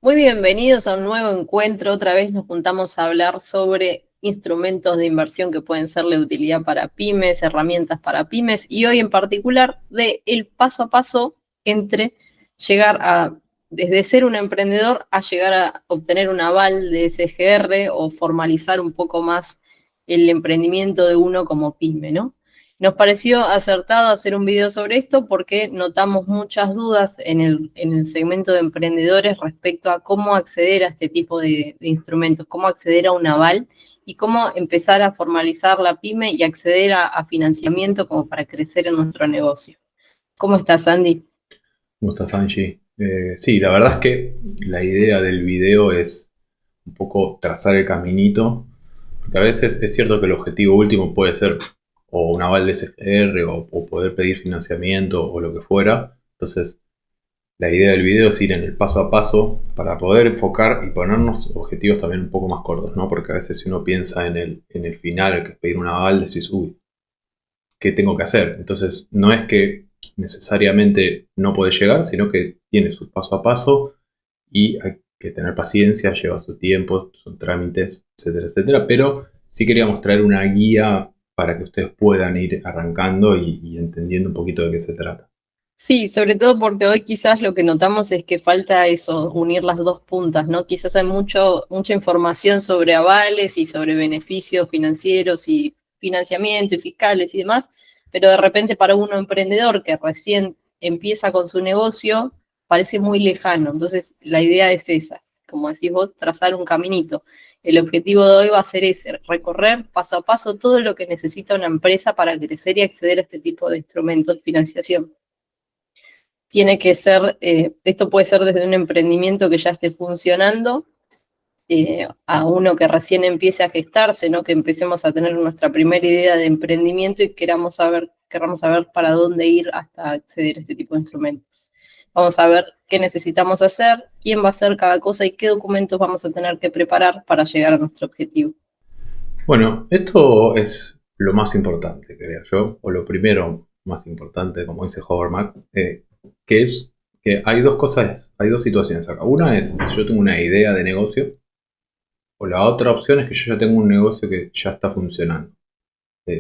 Muy bienvenidos a un nuevo encuentro. Otra vez nos juntamos a hablar sobre instrumentos de inversión que pueden ser de utilidad para pymes, herramientas para pymes y hoy en particular de el paso a paso entre llegar a, desde ser un emprendedor a llegar a obtener un aval de SGR o formalizar un poco más el emprendimiento de uno como pyme, ¿no? Nos pareció acertado hacer un video sobre esto porque notamos muchas dudas en el segmento de emprendedores respecto a cómo acceder a este tipo de instrumentos, cómo acceder a un aval y cómo empezar a formalizar la pyme y acceder a financiamiento como para crecer en nuestro negocio. ¿Cómo estás, Andy? ¿Cómo estás, Angie? Sí, la verdad es que la idea del video es un poco trazar el caminito, porque a veces es cierto que el objetivo último puede ser o un aval de SGR o poder pedir financiamiento o lo que fuera. Entonces, la idea del video es ir en el paso a paso para poder enfocar y ponernos objetivos también un poco más cortos, ¿no? Porque a veces si uno piensa en el final, que es pedir un aval, decís, uy, qué tengo que hacer. Entonces, no es que necesariamente no puede llegar, sino que tiene su paso a paso y hay que tener paciencia, lleva su tiempo, son trámites, etcétera, etcétera. Pero sí queríamos traer una guía para que ustedes puedan ir arrancando y entendiendo un poquito de qué se trata. Sí, sobre todo porque hoy quizás lo que notamos es que falta eso, unir las dos puntas, ¿no? Quizás hay mucha información sobre avales y sobre beneficios financieros y financiamiento y fiscales y demás, pero de repente para uno emprendedor que recién empieza con su negocio, parece muy lejano. Entonces, la idea es esa, como decís vos, trazar un caminito. El objetivo de hoy va a ser ese, recorrer paso a paso todo lo que necesita una empresa para crecer y acceder a este tipo de instrumentos de financiación. Tiene que ser, esto puede ser desde un emprendimiento que ya esté funcionando a uno que recién empiece a gestarse, ¿no? Que empecemos a tener nuestra primera idea de emprendimiento y queramos saber para dónde ir hasta acceder a este tipo de instrumentos. Vamos a ver qué necesitamos hacer, quién va a hacer cada cosa y qué documentos vamos a tener que preparar para llegar a nuestro objetivo. Bueno, esto es lo más importante, creo yo, o lo primero más importante, como dice Howard Mark, que es que hay dos cosas, hay dos situaciones acá. Una es si yo tengo una idea de negocio, o la otra opción es que yo ya tengo un negocio que ya está funcionando.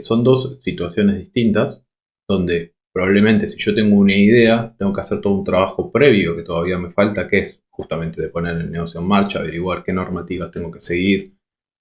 Son dos situaciones distintas donde probablemente si yo tengo una idea, tengo que hacer todo un trabajo previo que todavía me falta, que es justamente de poner el negocio en marcha, averiguar qué normativas tengo que seguir,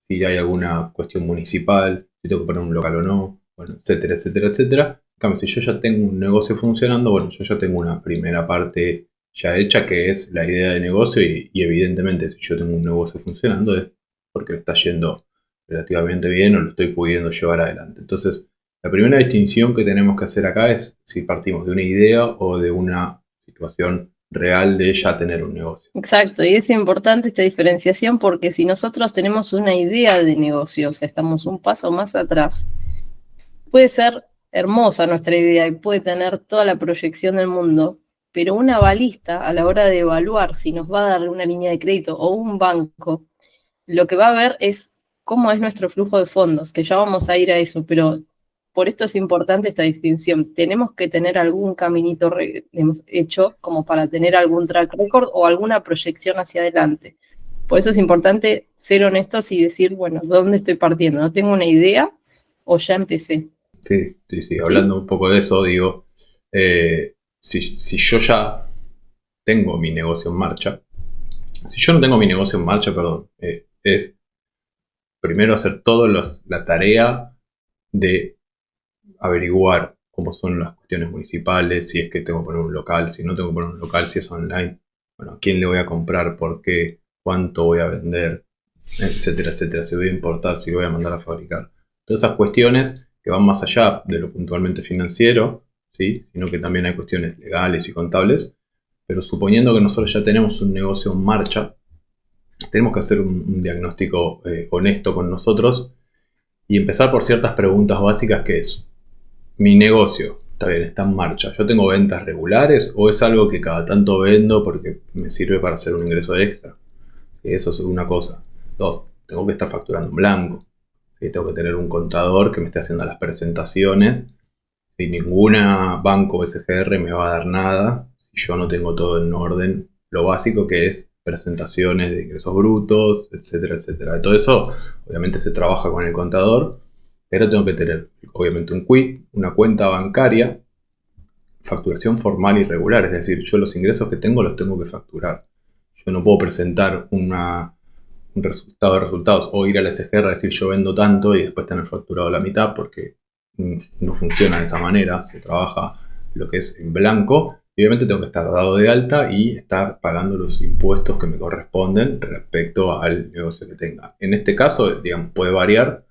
si hay alguna cuestión municipal, si tengo que poner un local o no, bueno, etcétera, etcétera, etcétera. En cambio, si yo ya tengo un negocio funcionando, bueno, yo ya tengo una primera parte ya hecha que es la idea de negocio y evidentemente si yo tengo un negocio funcionando es porque está yendo relativamente bien o lo estoy pudiendo llevar adelante. Entonces, la primera distinción que tenemos que hacer acá es si partimos de una idea o de una situación real de ya tener un negocio. Exacto, y es importante esta diferenciación porque si nosotros tenemos una idea de negocio, o sea, estamos un paso más atrás, puede ser hermosa nuestra idea y puede tener toda la proyección del mundo, pero una balista a la hora de evaluar si nos va a dar una línea de crédito o un banco, lo que va a ver es cómo es nuestro flujo de fondos, que ya vamos a ir a eso, pero por esto es importante esta distinción. Tenemos que tener algún caminito hemos hecho como para tener algún track record o alguna proyección hacia adelante. Por eso es importante ser honestos y decir, bueno, ¿dónde estoy partiendo? ¿No tengo una idea o ya empecé? Sí, sí, sí. ¿Sí? Hablando un poco de eso, digo, si yo ya tengo mi negocio en marcha, si yo no tengo mi negocio en marcha, perdón, es primero hacer toda la tarea de averiguar cómo son las cuestiones municipales, si es que tengo que poner un local, si no tengo que poner un local, si es online, bueno, a quién le voy a comprar, por qué, cuánto voy a vender, etcétera, etcétera, si voy a importar, si lo voy a mandar a fabricar. Todas esas cuestiones que van más allá de lo puntualmente financiero, ¿sí? Sino que también hay cuestiones legales y contables, pero suponiendo que nosotros ya tenemos un negocio en marcha, tenemos que hacer un diagnóstico honesto con nosotros y empezar por ciertas preguntas básicas que es, mi negocio, está bien, está en marcha. ¿Yo tengo ventas regulares o es algo que cada tanto vendo porque me sirve para hacer un ingreso extra? Sí, eso es una cosa. Dos, tengo que estar facturando en blanco. Sí, tengo que tener un contador que me esté haciendo las presentaciones. Y ninguna banco SGR me va a dar nada si yo no tengo todo en orden. Lo básico que es presentaciones de ingresos brutos, etcétera, etcétera. De todo eso, obviamente se trabaja con el contador, pero tengo que tener, obviamente, un quit, una cuenta bancaria, facturación formal y regular, es decir, yo los ingresos que tengo los tengo que facturar. Yo no puedo presentar un resultado de resultados o ir a la SGR a decir yo vendo tanto y después tener facturado la mitad, porque no funciona de esa manera, se trabaja lo que es en blanco. Obviamente tengo que estar dado de alta y estar pagando los impuestos que me corresponden respecto al negocio que tenga. En este caso, digamos, puede variar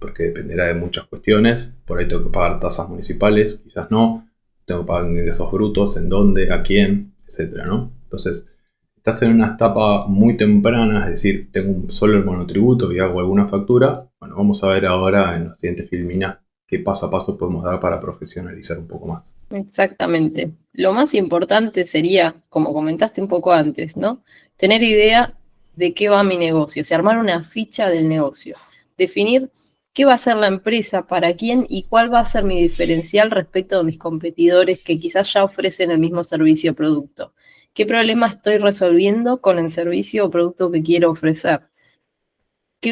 porque dependerá de muchas cuestiones. Por ahí tengo que pagar tasas municipales, quizás no. Tengo que pagar ingresos brutos, en dónde, a quién, etcétera, ¿no? Entonces, estás en una etapa muy temprana, es decir, tengo solo el monotributo y hago alguna factura. Bueno, vamos a ver ahora en la siguiente filmina qué paso a paso podemos dar para profesionalizar un poco más. Exactamente. Lo más importante sería, como comentaste un poco antes, ¿no? Tener idea de qué va mi negocio, o sea, armar una ficha del negocio, definir qué va a hacer la empresa, para quién y cuál va a ser mi diferencial respecto de mis competidores que quizás ya ofrecen el mismo servicio o producto. ¿Qué problema estoy resolviendo con el servicio o producto que quiero ofrecer?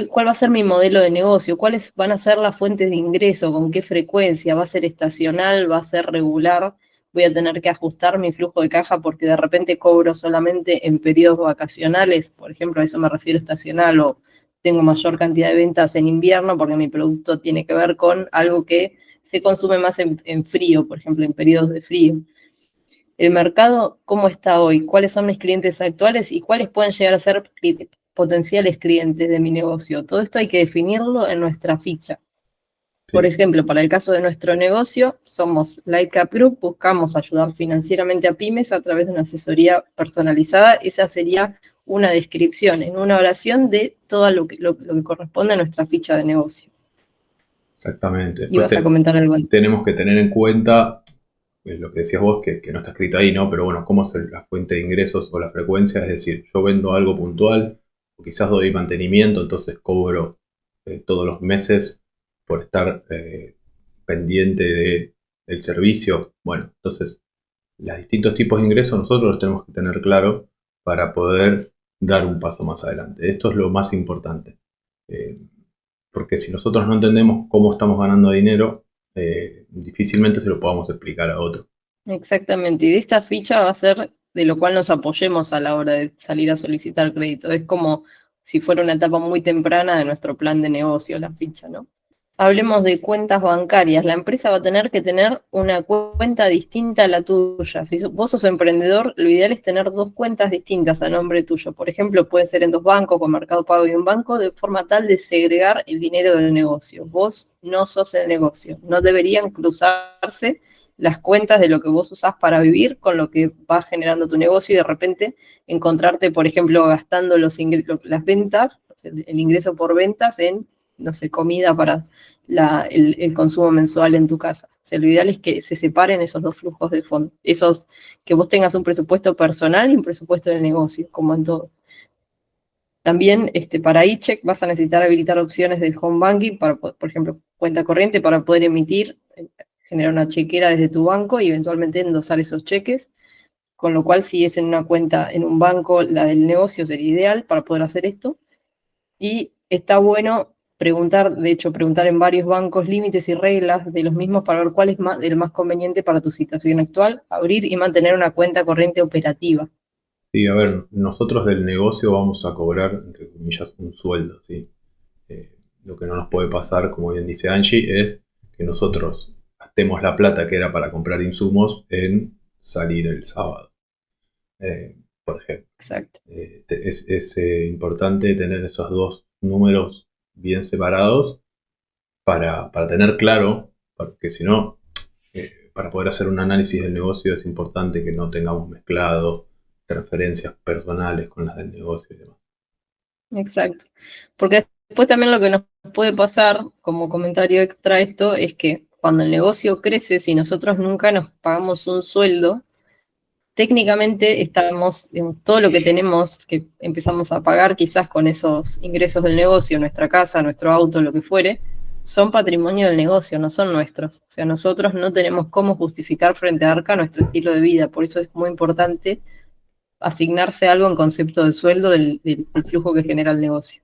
¿Cuál va a ser mi modelo de negocio? ¿Cuáles van a ser las fuentes de ingreso? ¿Con qué frecuencia? ¿Va a ser estacional? ¿Va a ser regular? ¿Voy a tener que ajustar mi flujo de caja porque de repente cobro solamente en periodos vacacionales? Por ejemplo, a eso me refiero estacional, o tengo mayor cantidad de ventas en invierno porque mi producto tiene que ver con algo que se consume más en frío, por ejemplo, en periodos de frío. El mercado, ¿cómo está hoy? ¿Cuáles son mis clientes actuales y cuáles pueden llegar a ser potenciales clientes de mi negocio? Todo esto hay que definirlo en nuestra ficha. Sí. Por ejemplo, para el caso de nuestro negocio, somos Lightcap Group, buscamos ayudar financieramente a pymes a través de una asesoría personalizada. Esa sería una descripción en una oración de todo lo que corresponde a nuestra ficha de negocio. Exactamente. Y vas a comentar algo. Tenemos que tener en cuenta lo que decías vos, que no está escrito ahí, ¿no? Pero bueno, cómo es la fuente de ingresos o la frecuencia, es decir, yo vendo algo puntual, o quizás doy mantenimiento, entonces cobro todos los meses por estar pendiente del servicio. Bueno, entonces, los distintos tipos de ingresos nosotros los tenemos que tener claro para poder dar un paso más adelante. Esto es lo más importante. Porque si nosotros no entendemos cómo estamos ganando dinero, difícilmente se lo podamos explicar a otro. Exactamente, y de esta ficha va a ser de lo cual nos apoyemos a la hora de salir a solicitar crédito. Es como si fuera una etapa muy temprana de nuestro plan de negocio, la ficha, ¿no? Hablemos de cuentas bancarias. La empresa va a tener que tener una cuenta distinta a la tuya. Si vos sos emprendedor, lo ideal es tener dos cuentas distintas a nombre tuyo. Por ejemplo, puede ser en dos bancos, con Mercado Pago y un banco, de forma tal de segregar el dinero del negocio. Vos no sos el negocio. No deberían cruzarse las cuentas de lo que vos usás para vivir con lo que va generando tu negocio y de repente encontrarte, por ejemplo, gastando las ventas, el ingreso por ventas en, no sé, comida para el consumo mensual en tu casa. O sea, lo ideal es que se separen esos dos flujos de fondo, que vos tengas un presupuesto personal y un presupuesto de negocio, como en todo. También para eCheck vas a necesitar habilitar opciones del home banking, para, por ejemplo, cuenta corriente para poder emitir, generar una chequera desde tu banco y eventualmente endosar esos cheques, con lo cual si es en una cuenta en un banco, la del negocio sería ideal para poder hacer esto. Y está bueno preguntar en varios bancos límites y reglas de los mismos para ver cuál es el más conveniente para tu situación actual, abrir y mantener una cuenta corriente operativa. Sí, a ver, nosotros del negocio vamos a cobrar, entre comillas, un sueldo, ¿sí? Lo que no nos puede pasar, como bien dice Angie, es que nosotros gastemos la plata que era para comprar insumos en salir el sábado, por ejemplo. Exacto. Es importante tener esos dos números bien separados para tener claro, porque si no, para poder hacer un análisis del negocio es importante que no tengamos mezclado transferencias personales con las del negocio y demás. Exacto. Porque después también lo que nos puede pasar, como comentario extra a esto, es que cuando el negocio crece, si nosotros nunca nos pagamos un sueldo, técnicamente estamos, digamos, todo lo que tenemos, que empezamos a pagar quizás con esos ingresos del negocio, nuestra casa, nuestro auto, lo que fuere, son patrimonio del negocio, no son nuestros. O sea, nosotros no tenemos cómo justificar frente a Arca nuestro estilo de vida. Por eso es muy importante asignarse algo en concepto de sueldo del flujo que genera el negocio.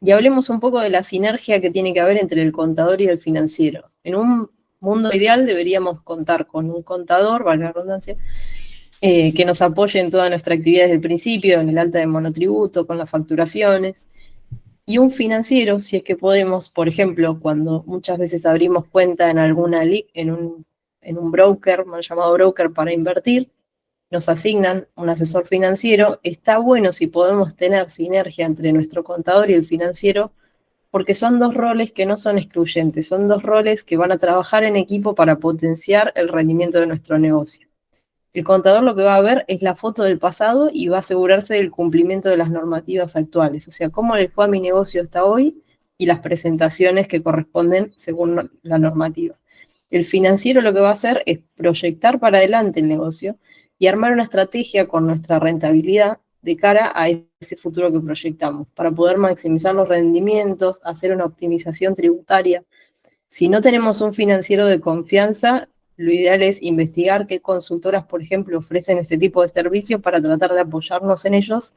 Y hablemos un poco de la sinergia que tiene que haber entre el contador y el financiero. En un mundo ideal deberíamos contar con un contador, valga la redundancia, que nos apoye en toda nuestra actividad desde el principio, en el alta de monotributo, con las facturaciones, y un financiero, si es que podemos, por ejemplo, cuando muchas veces abrimos cuenta en alguna en un broker, mal llamado broker para invertir, nos asignan un asesor financiero. Está bueno si podemos tener sinergia entre nuestro contador y el financiero, porque son dos roles que no son excluyentes, son dos roles que van a trabajar en equipo para potenciar el rendimiento de nuestro negocio. El contador lo que va a ver es la foto del pasado y va a asegurarse del cumplimiento de las normativas actuales, o sea, cómo le fue a mi negocio hasta hoy y las presentaciones que corresponden según la normativa. El financiero lo que va a hacer es proyectar para adelante el negocio y armar una estrategia con nuestra rentabilidad de cara a ese futuro que proyectamos, para poder maximizar los rendimientos, hacer una optimización tributaria. Si no tenemos un financiero de confianza, lo ideal es investigar qué consultoras, por ejemplo, ofrecen este tipo de servicios para tratar de apoyarnos en ellos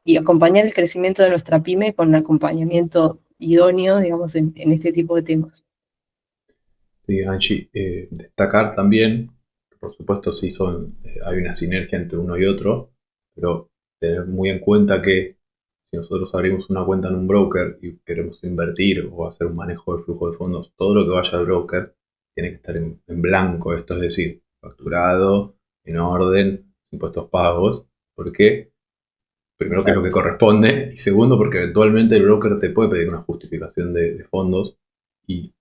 y acompañar el crecimiento de nuestra pyme con un acompañamiento idóneo, digamos, en este tipo de temas. Sí, Angie, destacar también, que por supuesto sí hay una sinergia entre uno y otro, pero tener muy en cuenta que si nosotros abrimos una cuenta en un broker y queremos invertir o hacer un manejo de flujo de fondos, todo lo que vaya al broker tiene que estar en blanco, esto es decir, facturado, en orden, impuestos pagos, porque primero que es lo que corresponde, y segundo porque eventualmente el broker te puede pedir una justificación de fondos, y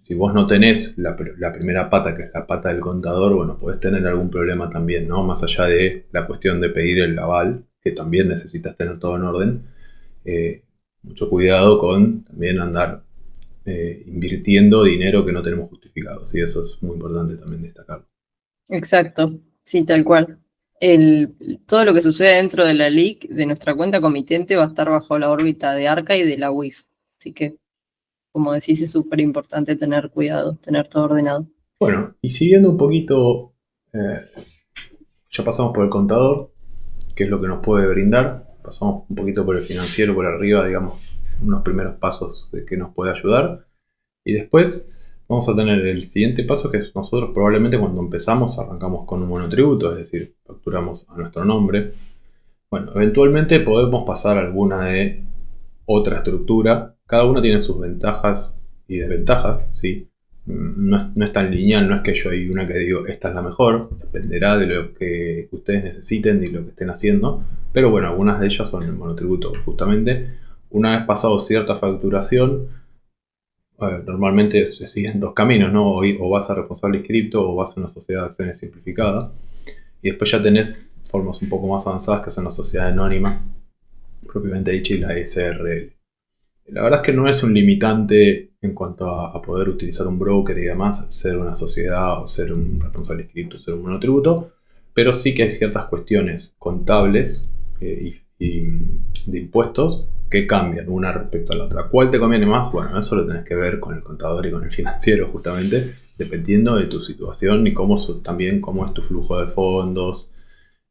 si vos no tenés la primera pata, que es la pata del contador, bueno, podés tener algún problema también, ¿no? Más allá de la cuestión de pedir el aval, que también necesitas tener todo en orden. Mucho cuidado con también andar invirtiendo dinero que no tenemos justificado, y eso es muy importante también destacarlo. Exacto, sí, tal cual. Todo lo que sucede dentro de la LIC, de nuestra cuenta comitente, va a estar bajo la órbita de ARCA y de la UIF. Así que, como decís, es súper importante tener cuidado, tener todo ordenado. Bueno, y siguiendo un poquito, ya pasamos por el contador, que es lo que nos puede brindar. Pasamos un poquito por el financiero, por arriba, digamos, unos primeros pasos de que nos puede ayudar. Y después vamos a tener el siguiente paso, que es nosotros probablemente cuando empezamos arrancamos con un monotributo, es decir, facturamos a nuestro nombre. Bueno, eventualmente podemos pasar a alguna de otra estructura. Cada uno tiene sus ventajas y desventajas, ¿sí? No es tan lineal, no es que yo hay una que digo esta es la mejor, dependerá de lo que ustedes necesiten y lo que estén haciendo, pero bueno, algunas de ellas son el monotributo justamente. Una vez pasado cierta facturación, normalmente se siguen dos caminos, ¿no? O vas a responsable inscripto o vas a una sociedad de acciones simplificada, y después ya tenés formas un poco más avanzadas que son la sociedad anónima, propiamente dicha, y la SRL. La verdad es que no es un limitante en cuanto a poder utilizar un broker y demás, ser una sociedad o ser un responsable inscrito, ser un monotributo, pero sí que hay ciertas cuestiones contables y de impuestos que cambian una respecto a la otra. ¿Cuál te conviene más? Bueno, eso lo tenés que ver con el contador y con el financiero justamente, dependiendo de tu situación y también cómo es tu flujo de fondos,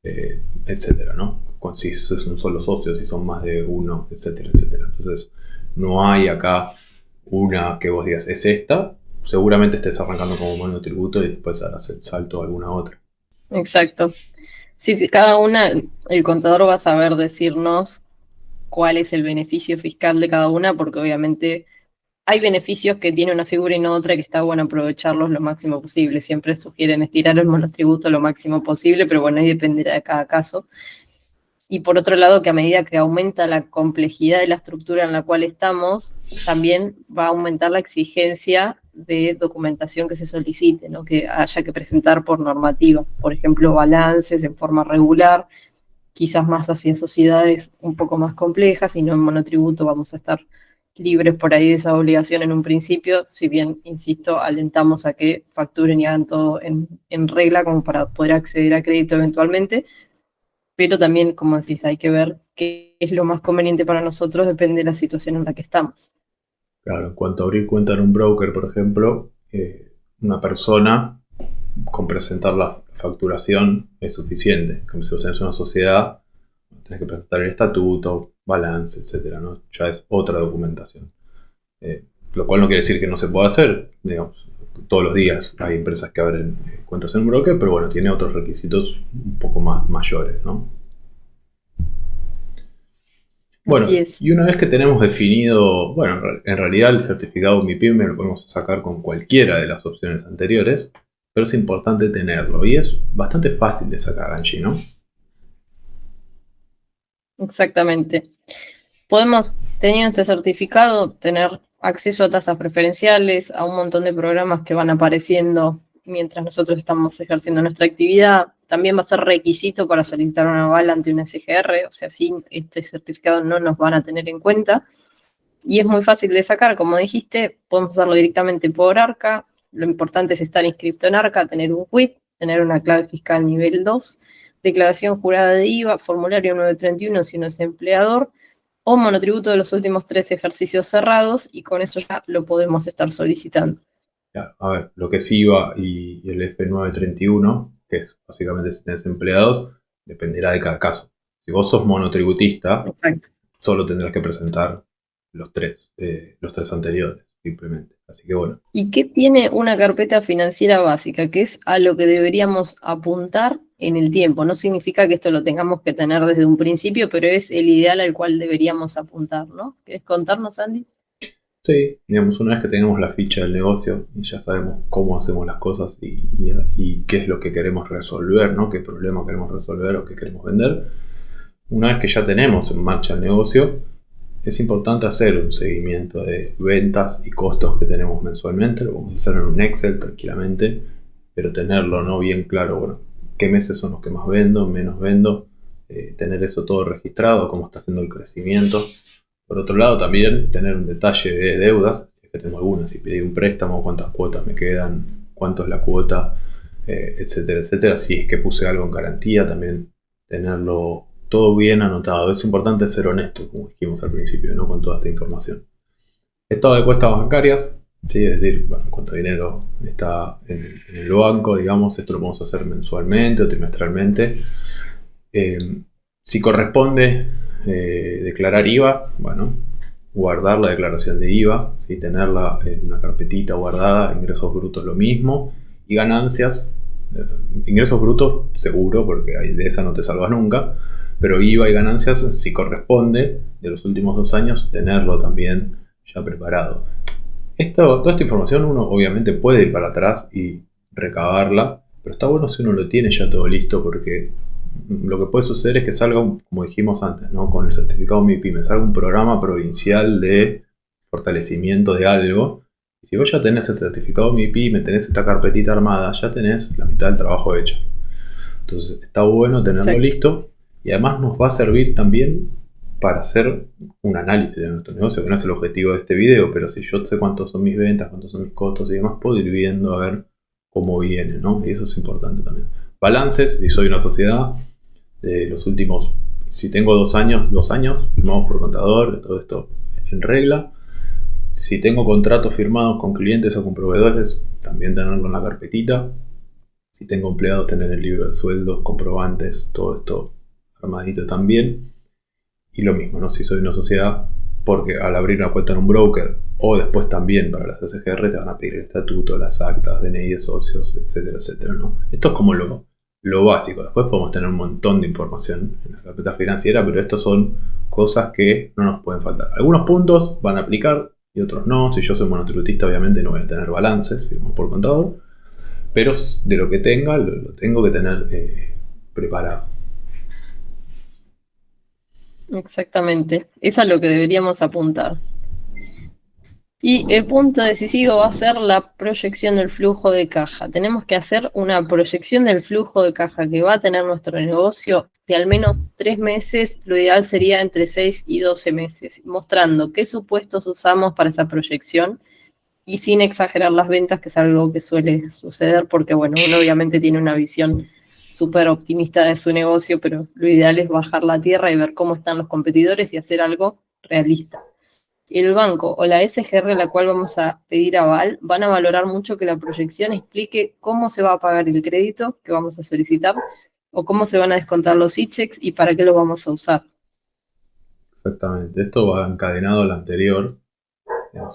etcétera, ¿no? Si es un solo socio, si son más de uno, etcétera, etcétera. Entonces, no hay acá una que vos digas, es esta. Seguramente estés arrancando como monotributo y después harás el salto a alguna otra. Exacto. Sí, cada una, el contador va a saber decirnos cuál es el beneficio fiscal de cada una, porque obviamente hay beneficios que tiene una figura y no otra, que está bueno aprovecharlos lo máximo posible. Siempre sugieren estirar el monotributo lo máximo posible, pero bueno, ahí dependerá de cada caso. Y por otro lado, que a medida que aumenta la complejidad de la estructura en la cual estamos, también va a aumentar la exigencia de documentación que se solicite, ¿no? Que haya que presentar por normativa. Por ejemplo, balances en forma regular, quizás más hacia sociedades un poco más complejas, y no en monotributo vamos a estar libres por ahí de esa obligación en un principio, si bien, insisto, alentamos a que facturen y hagan todo en regla como para poder acceder a crédito eventualmente, pero también, como decís, hay que ver qué es lo más conveniente para nosotros, depende de la situación en la que estamos. Claro, en cuanto a abrir cuenta en un broker, por ejemplo, una persona con presentar la facturación es suficiente. Como si vos tenés una sociedad, tenés que presentar el estatuto, balance, etcétera, ¿no? Ya es otra documentación. Lo cual no quiere decir que no se pueda hacer, digamos, todos los días hay empresas que abren cuentas en un broker, pero bueno, tiene otros requisitos un poco más mayores, ¿no? Bueno, Así es. y una vez que tenemos definido, bueno, en realidad el certificado MIPYME lo podemos sacar con cualquiera de las opciones anteriores, pero es importante tenerlo y es bastante fácil de sacar, Angie, ¿no? Exactamente. Podemos, teniendo este certificado, tener acceso a tasas preferenciales, a un montón de programas que van apareciendo mientras nosotros estamos ejerciendo nuestra actividad. También va a ser requisito para solicitar un aval ante una SGR, o sea, sin este certificado no nos van a tener en cuenta. Y es muy fácil de sacar, como dijiste, podemos hacerlo directamente por ARCA. Lo importante es estar inscrito en ARCA, tener un quit, tener una clave fiscal nivel 2, declaración jurada de IVA, formulario 931 si uno es empleador, o monotributo de los últimos 3 ejercicios cerrados, y con eso ya lo podemos estar solicitando. A ver, lo que es IVA y el F931, que es básicamente si tenés empleados, dependerá de cada caso. Si vos sos monotributista, Exacto. solo tendrás que presentar los tres anteriores, simplemente. Así que bueno. ¿Y qué tiene una carpeta financiera básica? Que es a lo que deberíamos apuntar en el tiempo. No significa que esto lo tengamos que tener desde un principio, pero es el ideal al cual deberíamos apuntar, ¿no? ¿Querés contarnos, Andy? Sí, digamos, una vez que tenemos la ficha del negocio y ya sabemos cómo hacemos las cosas y qué es lo que queremos resolver, ¿no? Qué problema queremos resolver o qué queremos vender. Una vez que ya tenemos en marcha el negocio, es importante hacer un seguimiento de ventas y costos que tenemos mensualmente. Lo vamos a hacer en un Excel tranquilamente, pero tenerlo, ¿no?, bien claro, bueno, qué meses son los que más vendo, menos vendo, tener eso todo registrado, cómo está haciendo el crecimiento. Por otro lado, también tener un detalle de deudas, si es que tengo algunas, si pedí un préstamo, cuántas cuotas me quedan, cuánto es la cuota, etcétera, etcétera. Si es que puse algo en garantía, también tenerlo todo bien anotado. Es importante ser honesto, como dijimos al principio, ¿no?, con toda esta información. Estado de cuentas bancarias, ¿sí? Es decir, bueno, cuánto dinero está en el banco, digamos. Esto lo podemos hacer mensualmente o trimestralmente. Si corresponde declarar IVA, bueno, guardar la declaración de IVA, ¿sí?, tenerla en una carpetita guardada. Ingresos brutos lo mismo, y ganancias, ingresos brutos seguro, porque de esa no te salvas nunca, pero IVA y ganancias, si corresponde, de los últimos 2 años, tenerlo también ya preparado. Toda esta información uno obviamente puede ir para atrás y recabarla, pero está bueno si uno lo tiene ya todo listo, porque lo que puede suceder es que salga, como dijimos antes, ¿no?, con el certificado MIPYME, salga un programa provincial de fortalecimiento de algo. Y si vos ya tenés el certificado MIPYME, tenés esta carpetita armada, ya tenés la mitad del trabajo hecho. Entonces está bueno tenerlo Exacto. listo, y además nos va a servir también para hacer un análisis de nuestro negocio, que no es el objetivo de este video, pero si yo sé cuántos son mis ventas, cuántos son mis costos y demás, puedo ir viendo a ver cómo viene, ¿no? Y eso es importante también. Balances, si soy una sociedad, de los últimos, si tengo 2 años, firmados por contador, todo esto en regla. Si tengo contratos firmados con clientes o con proveedores, también tenerlo en la carpetita. Si tengo empleados, tener el libro de sueldos, comprobantes, todo esto armadito también. Y lo mismo, ¿no?, si soy una sociedad, porque al abrir una cuenta en un broker o después también para las SGR te van a pedir el estatuto, las actas, DNI de socios, etcétera, etcétera, ¿no? Esto es como lo básico. Después podemos tener un montón de información en la carpeta financiera, pero estos son cosas que no nos pueden faltar. Algunos puntos van a aplicar y otros no. Si yo soy monotributista, obviamente no voy a tener balances firmados por contador, pero de lo que tenga, lo tengo que tener preparado. Exactamente. Es a lo que deberíamos apuntar. Y el punto decisivo va a ser la proyección del flujo de caja. Tenemos que hacer una proyección del flujo de caja que va a tener nuestro negocio de al menos 3 meses, lo ideal sería entre 6 y 12 meses, mostrando qué supuestos usamos para esa proyección y sin exagerar las ventas, que es algo que suele suceder porque, bueno, uno obviamente tiene una visión súper optimista de su negocio, pero lo ideal es bajar la tierra y ver cómo están los competidores y hacer algo realista. El banco o la SGR a la cual vamos a pedir aval van a valorar mucho que la proyección explique cómo se va a pagar el crédito que vamos a solicitar o cómo se van a descontar los e-checks y para qué lo vamos a usar. Exactamente. Esto va encadenado al anterior.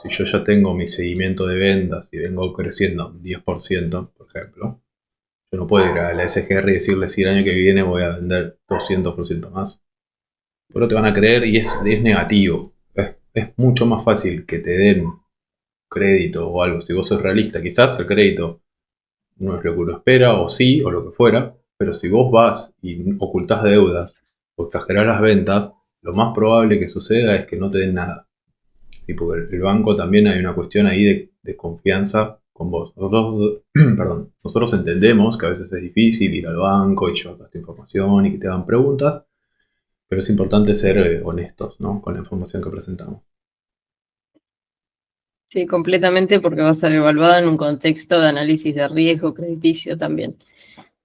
Si yo ya tengo mi seguimiento de ventas y vengo creciendo un 10%, por ejemplo, yo no puedo ir a la SGR y decirle si el año que viene voy a vender 200% más. Pero te van a creer y es negativo. Es mucho más fácil que te den crédito o algo. Si vos sos realista, quizás el crédito no es lo que uno espera, o sí, o lo que fuera. Pero si vos vas y ocultás deudas o exagerás las ventas, lo más probable que suceda es que no te den nada. Y porque el banco también hay una cuestión ahí de confianza con vos. Nosotros entendemos que a veces es difícil ir al banco y llevar toda esta información y que te hagan preguntas, pero es importante ser honestos, ¿no? Con la información que presentamos. Sí, completamente, porque va a ser evaluada en un contexto de análisis de riesgo crediticio también.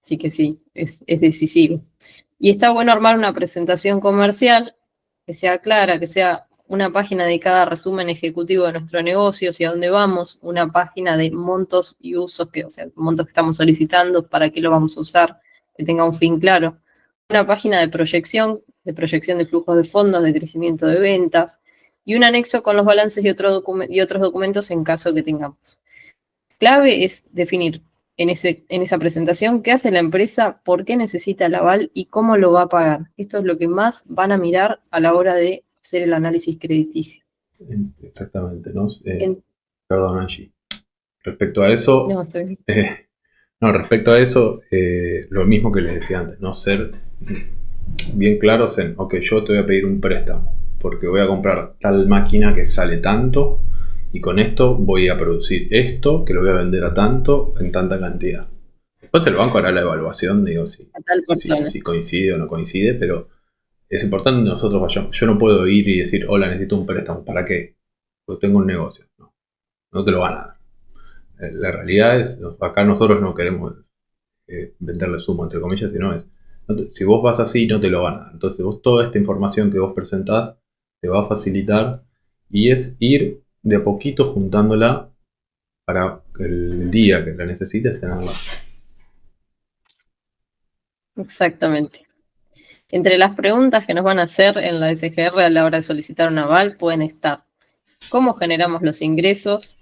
Así que sí, es decisivo. Y está bueno armar una presentación comercial que sea clara, que sea una página dedicada a resumen ejecutivo de nuestro negocio, hacia dónde vamos, una página de montos y usos, o sea, montos que estamos solicitando, para qué lo vamos a usar, que tenga un fin claro. Una página de proyección de flujos de fondos, de crecimiento de ventas, y un anexo con los balances y otros documentos en caso que tengamos. Clave es definir en esa presentación qué hace la empresa, por qué necesita el aval y cómo lo va a pagar. Esto es lo que más van a mirar a la hora de hacer el análisis crediticio. Exactamente, ¿no? Perdón, Angie. Respecto a eso, No, estoy bien. Respecto a eso, lo mismo que les decía antes, ¿no? Ser bien claros en, ok, yo te voy a pedir un préstamo porque voy a comprar tal máquina que sale tanto y con esto voy a producir esto que lo voy a vender a tanto en tanta cantidad. Después el banco hará la evaluación, digo, si coincide o no coincide, pero es importante que nosotros vayamos. Yo no puedo ir y decir, hola, necesito un préstamo, ¿para qué? Porque tengo un negocio. No te lo van a dar. La realidad es, acá nosotros no queremos venderle sumo, entre comillas, sino es, si vos vas así, no te lo van a dar. Entonces vos toda esta información que vos presentás te va a facilitar y es ir de a poquito juntándola para el día que la necesites tenerla. Exactamente. Entre las preguntas que nos van a hacer en la SGR a la hora de solicitar un aval pueden estar: ¿cómo generamos los ingresos?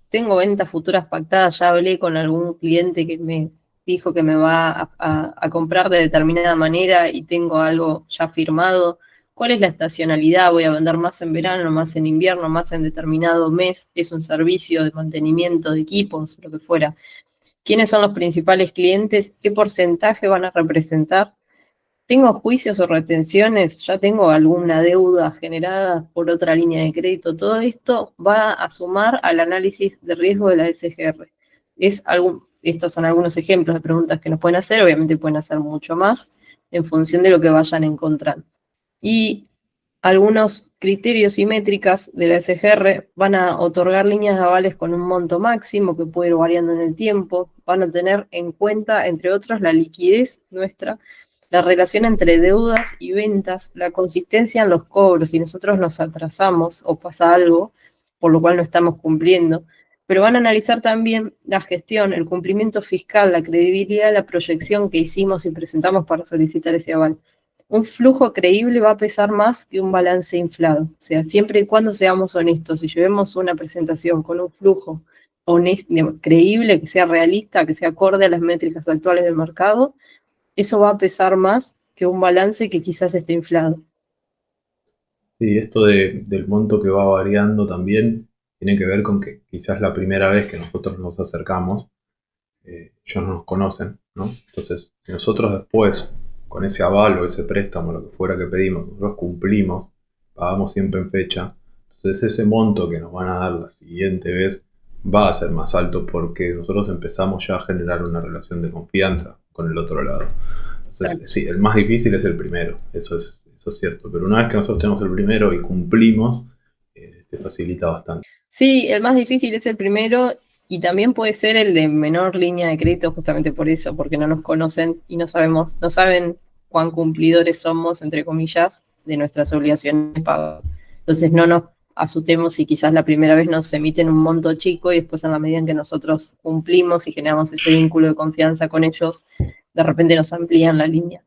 ¿Tengo ventas futuras pactadas? Ya hablé con algún cliente que me dijo que me va a comprar de determinada manera y tengo algo ya firmado. ¿Cuál es la estacionalidad? ¿Voy a vender más en verano, más en invierno, más en determinado mes? ¿Es un servicio de mantenimiento de equipos, lo que fuera? ¿Quiénes son los principales clientes? ¿Qué porcentaje van a representar? ¿Tengo juicios o retenciones? ¿Ya tengo alguna deuda generada por otra línea de crédito? Todo esto va a sumar al análisis de riesgo de la SGR. Estos son algunos ejemplos de preguntas que nos pueden hacer, obviamente pueden hacer mucho más en función de lo que vayan encontrando. Y algunos criterios y métricas de la SGR van a otorgar líneas de avales con un monto máximo que puede ir variando en el tiempo, van a tener en cuenta, entre otros, la liquidez nuestra, la relación entre deudas y ventas, la consistencia en los cobros, si nosotros nos atrasamos o pasa algo por lo cual no estamos cumpliendo, pero van a analizar también la gestión, el cumplimiento fiscal, la credibilidad, la proyección que hicimos y presentamos para solicitar ese aval. Un flujo creíble va a pesar más que un balance inflado, o sea, siempre y cuando seamos honestos, si llevemos una presentación con un flujo honesto, creíble, que sea realista, que sea acorde a las métricas actuales del mercado, eso va a pesar más que un balance que quizás esté inflado. Sí, esto del monto que va variando también tiene que ver con que quizás la primera vez que nosotros nos acercamos, ellos no nos conocen, ¿no? Entonces, si nosotros después, con ese aval o ese préstamo, lo que fuera que pedimos, nosotros cumplimos, pagamos siempre en fecha, entonces ese monto que nos van a dar la siguiente vez va a ser más alto porque nosotros empezamos ya a generar una relación de confianza con el otro lado. Entonces, sí, el más difícil es el primero, eso es cierto, pero una vez que nosotros tenemos el primero y cumplimos, se facilita bastante. Sí, el más difícil es el primero y también puede ser el de menor línea de crédito justamente por eso, porque no nos conocen y no saben cuán cumplidores somos, entre comillas, de nuestras obligaciones de pago. Entonces no nos asustemos si quizás la primera vez nos emiten un monto chico y después en la medida en que nosotros cumplimos y generamos ese vínculo de confianza con ellos, de repente nos amplían la línea.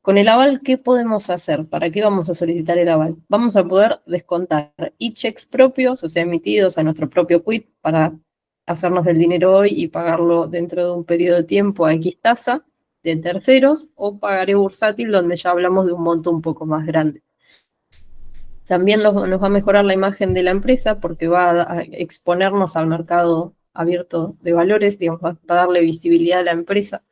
Con el aval, ¿qué podemos hacer? ¿Para qué vamos a solicitar el aval? Vamos a poder descontar e-checks propios, o sea, emitidos a nuestro propio quit para hacernos del dinero hoy y pagarlo dentro de un periodo de tiempo a X tasa de terceros, o pagaré bursátil, donde ya hablamos de un monto un poco más grande. También nos va a mejorar la imagen de la empresa porque va a exponernos al mercado abierto de valores, digamos, va a darle visibilidad a la empresa.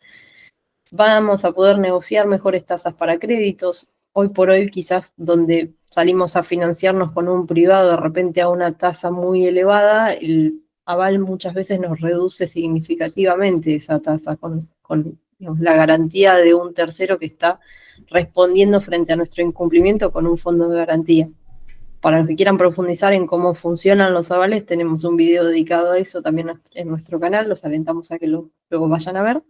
Vamos a poder negociar mejores tasas para créditos. Hoy por hoy, quizás donde salimos a financiarnos con un privado de repente a una tasa muy elevada, el aval muchas veces nos reduce significativamente esa tasa con digamos, la garantía de un tercero que está respondiendo frente a nuestro incumplimiento con un fondo de garantía. Para los que quieran profundizar en cómo funcionan los avales, tenemos un video dedicado a eso también en nuestro canal, los alentamos a que luego vayan a ver.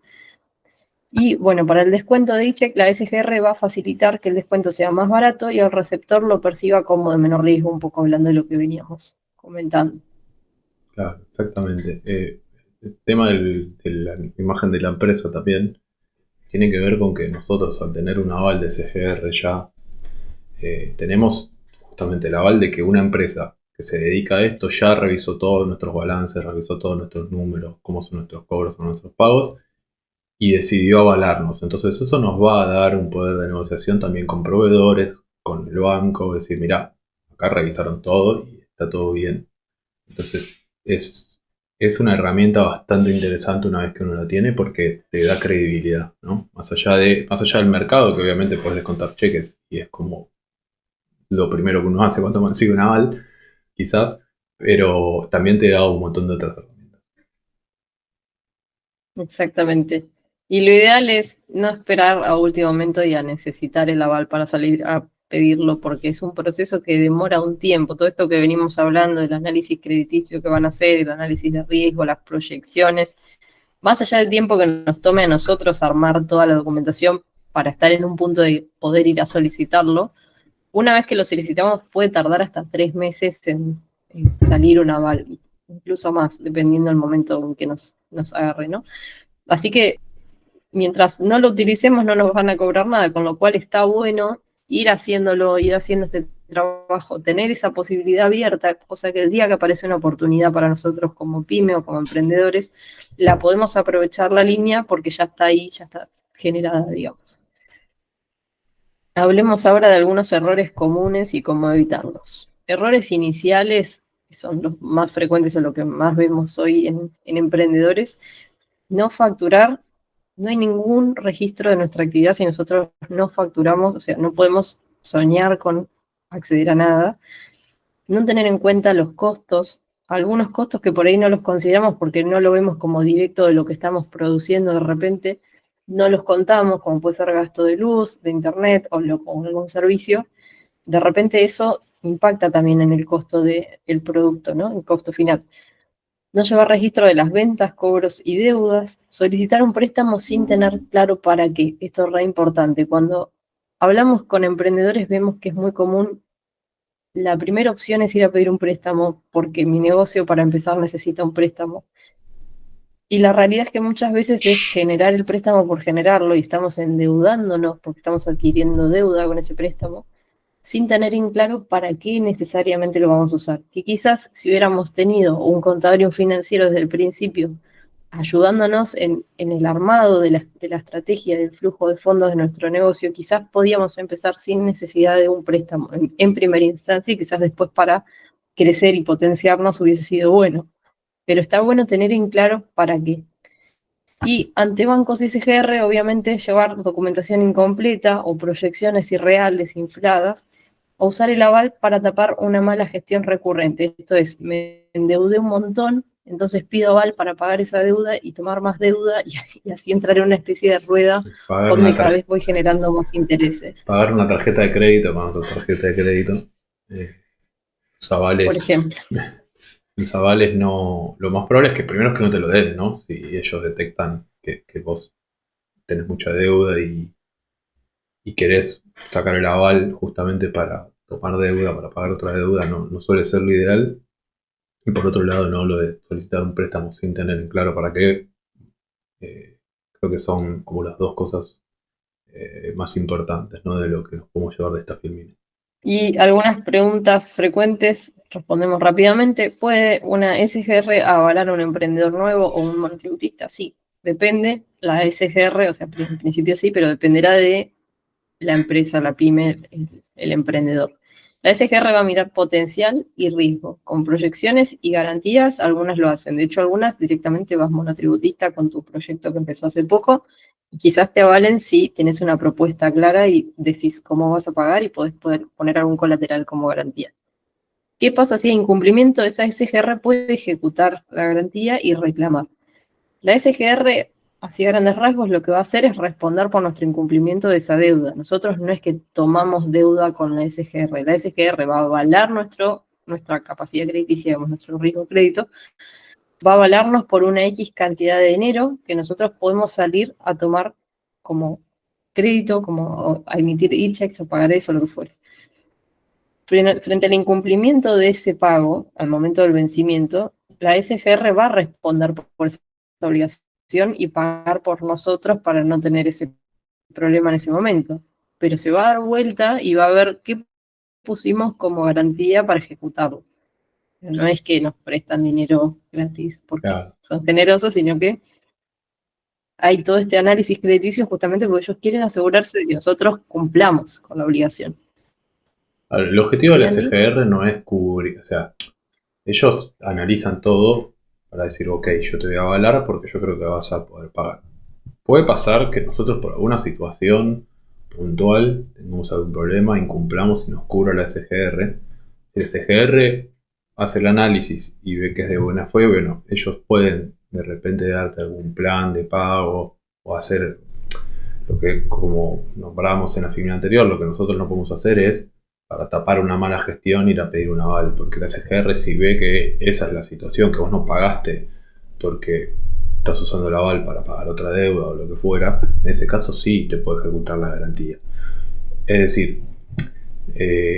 Y bueno, para el descuento de e-check, la SGR va a facilitar que el descuento sea más barato y el receptor lo perciba como de menor riesgo, un poco hablando de lo que veníamos comentando. Claro, exactamente. El tema de la imagen de la empresa también tiene que ver con que nosotros, al tener un aval de SGR ya, tenemos justamente el aval de que una empresa que se dedica a esto ya revisó todos nuestros balances, revisó todos nuestros números, cómo son nuestros cobros o nuestros pagos, y decidió avalarnos. Entonces eso nos va a dar un poder de negociación también con proveedores, con el banco, decir, mirá, acá revisaron todo y está todo bien. Entonces es una herramienta bastante interesante una vez que uno la tiene porque te da credibilidad, ¿no? Más allá del mercado, que obviamente puedes descontar cheques y es como lo primero que uno hace cuando consigue un aval, quizás, pero también te da un montón de otras herramientas. Exactamente. Y lo ideal es no esperar a último momento y a necesitar el aval para salir a pedirlo, porque es un proceso que demora un tiempo. Todo esto que venimos hablando, el análisis crediticio que van a hacer, el análisis de riesgo, las proyecciones, más allá del tiempo que nos tome a nosotros armar toda la documentación para estar en un punto de poder ir a solicitarlo, una vez que lo solicitamos puede tardar hasta 3 meses en salir un aval, incluso más, dependiendo del momento en que nos agarre, ¿no? Así que mientras no lo utilicemos no nos van a cobrar nada, con lo cual está bueno ir haciéndolo, ir haciendo este trabajo, tener esa posibilidad abierta, cosa que el día que aparece una oportunidad para nosotros como pyme o como emprendedores, la podemos aprovechar la línea porque ya está ahí, ya está generada, digamos. Hablemos ahora de algunos errores comunes y cómo evitarlos. Errores iniciales, que son los más frecuentes o lo que más vemos hoy en emprendedores, no facturar. No hay ningún registro de nuestra actividad si nosotros no facturamos, o sea, no podemos soñar con acceder a nada. No tener en cuenta los costos, algunos costos que por ahí no los consideramos porque no lo vemos como directo de lo que estamos produciendo de repente, no los contamos, como puede ser gasto de luz, de internet o algún servicio. De repente eso impacta también en el costo del producto, ¿no? El costo final. No llevar registro de las ventas, cobros y deudas. Solicitar un préstamo sin tener claro para qué. Esto es re importante. Cuando hablamos con emprendedores vemos que es muy común. La primera opción es ir a pedir un préstamo porque mi negocio para empezar necesita un préstamo. Y la realidad es que muchas veces es generar el préstamo por generarlo y estamos endeudándonos porque estamos adquiriendo deuda con ese préstamo sin tener en claro para qué necesariamente lo vamos a usar. Que quizás si hubiéramos tenido un contador y un financiero desde el principio ayudándonos en el armado de la estrategia del flujo de fondos de nuestro negocio, quizás podíamos empezar sin necesidad de un préstamo en primera instancia y quizás después para crecer y potenciarnos hubiese sido bueno. Pero está bueno tener en claro para qué. Y ante bancos y SGR, obviamente, llevar documentación incompleta o proyecciones irreales, infladas, o usar el aval para tapar una mala gestión recurrente. Esto es, me endeudé un montón, entonces pido aval para pagar esa deuda y tomar más deuda y así entrar en una especie de rueda donde cada vez voy generando más intereses. Pagar una tarjeta de crédito con otra tarjeta de crédito. Los avales, por ejemplo. Los avales no. Lo más probable es que primero es que no te lo den, ¿no? Si ellos detectan que vos tenés mucha deuda y querés sacar el aval justamente para tomar deuda para pagar otra deuda no suele ser lo ideal. Y por otro lado, no lo de solicitar un préstamo sin tener en claro para qué, creo que son como las dos cosas más importantes, ¿no? De lo que nos podemos llevar de esta filmina. Y algunas preguntas frecuentes, respondemos rápidamente. ¿Puede una SGR avalar a un emprendedor nuevo o un monotributista? Sí, depende. La SGR, o sea, en principio sí, pero dependerá de la empresa, la pyme, el emprendedor. La SGR va a mirar potencial y riesgo, con proyecciones y garantías. Algunas lo hacen, de hecho algunas directamente vas monotributista con tu proyecto que empezó hace poco y quizás te avalen si tenés una propuesta clara y decís cómo vas a pagar y podés poner algún colateral como garantía. ¿Qué pasa si hay incumplimiento? Esa SGR puede ejecutar la garantía y reclamar. La SGR, así a grandes rasgos, lo que va a hacer es responder por nuestro incumplimiento de esa deuda. Nosotros no es que tomamos deuda con la SGR. La SGR va a avalar nuestra capacidad crediticia, digamos, nuestro riesgo de crédito, va a avalarnos por una X cantidad de dinero que nosotros podemos salir a tomar como crédito, como a emitir e-checks o pagar eso, lo que fuere. Frente al incumplimiento de ese pago, al momento del vencimiento, la SGR va a responder por esa obligación y pagar por nosotros para no tener ese problema en ese momento. Pero se va a dar vuelta y va a ver qué pusimos como garantía para ejecutarlo. No es que nos prestan dinero gratis porque son generosos, sino que hay todo este análisis crediticio justamente porque ellos quieren asegurarse de que nosotros cumplamos con la obligación. El objetivo de la SGR no es cubrir, o sea, ellos analizan todo para decir, ok, yo te voy a avalar porque yo creo que vas a poder pagar. Puede pasar que nosotros por alguna situación puntual tengamos algún problema, incumplamos y nos cubra la SGR. Si la SGR hace el análisis y ve que es de buena fe, bueno, ellos pueden de repente darte algún plan de pago o hacer lo que, como nombramos en la filmina anterior, lo que nosotros no podemos hacer es, para tapar una mala gestión, ir a pedir un aval, porque la SGR, si ve que esa es la situación, que vos no pagaste porque estás usando el aval para pagar otra deuda o lo que fuera, en ese caso sí te puede ejecutar la garantía. Es decir,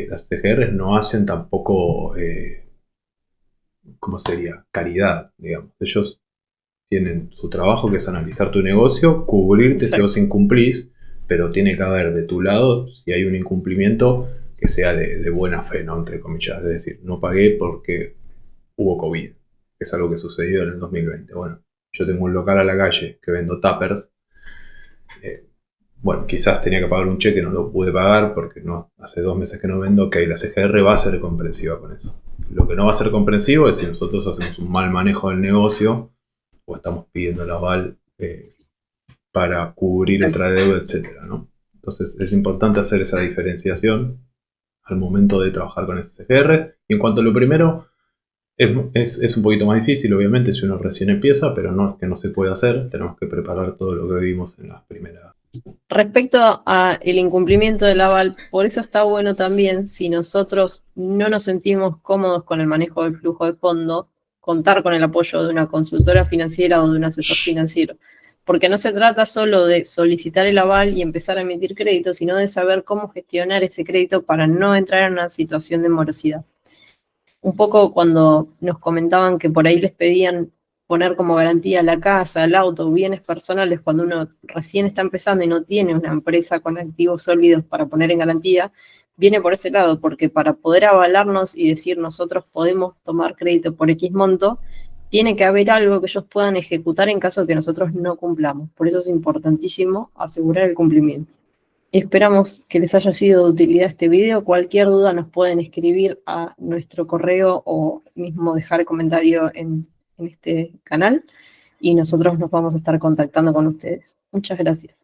las SGR no hacen tampoco, ¿cómo sería? Caridad, digamos. Ellos tienen su trabajo, que es analizar tu negocio, cubrirte si vos incumplís, pero tiene que haber de tu lado, si hay un incumplimiento, que sea de buena fe, ¿no? Entre comillas. Es decir, no pagué porque hubo COVID, que es algo que sucedió en el 2020. Bueno, yo tengo un local a la calle que vendo tuppers. Bueno, quizás tenía que pagar un cheque, no lo pude pagar porque no, hace 2 meses que no vendo. Ok, la CGR va a ser comprensiva con eso. Lo que no va a ser comprensivo es si nosotros hacemos un mal manejo del negocio o estamos pidiendo el aval para cubrir otra deuda, etcétera, ¿no? Entonces es importante hacer esa diferenciación al momento de trabajar con SGR. Y en cuanto a lo primero, es un poquito más difícil, obviamente, si uno recién empieza, pero no es que no se pueda hacer, tenemos que preparar todo lo que vimos en las primeras. Respecto al incumplimiento del aval, por eso está bueno también, si nosotros no nos sentimos cómodos con el manejo del flujo de fondo, contar con el apoyo de una consultora financiera o de un asesor financiero. Porque no se trata solo de solicitar el aval y empezar a emitir crédito, sino de saber cómo gestionar ese crédito para no entrar en una situación de morosidad. Un poco cuando nos comentaban que por ahí les pedían poner como garantía la casa, el auto, bienes personales, cuando uno recién está empezando y no tiene una empresa con activos sólidos para poner en garantía, viene por ese lado, porque para poder avalarnos y decir nosotros podemos tomar crédito por X monto, tiene que haber algo que ellos puedan ejecutar en caso de que nosotros no cumplamos. Por eso es importantísimo asegurar el cumplimiento. Esperamos que les haya sido de utilidad este video. Cualquier duda nos pueden escribir a nuestro correo o mismo dejar comentario en este canal y nosotros nos vamos a estar contactando con ustedes. Muchas gracias.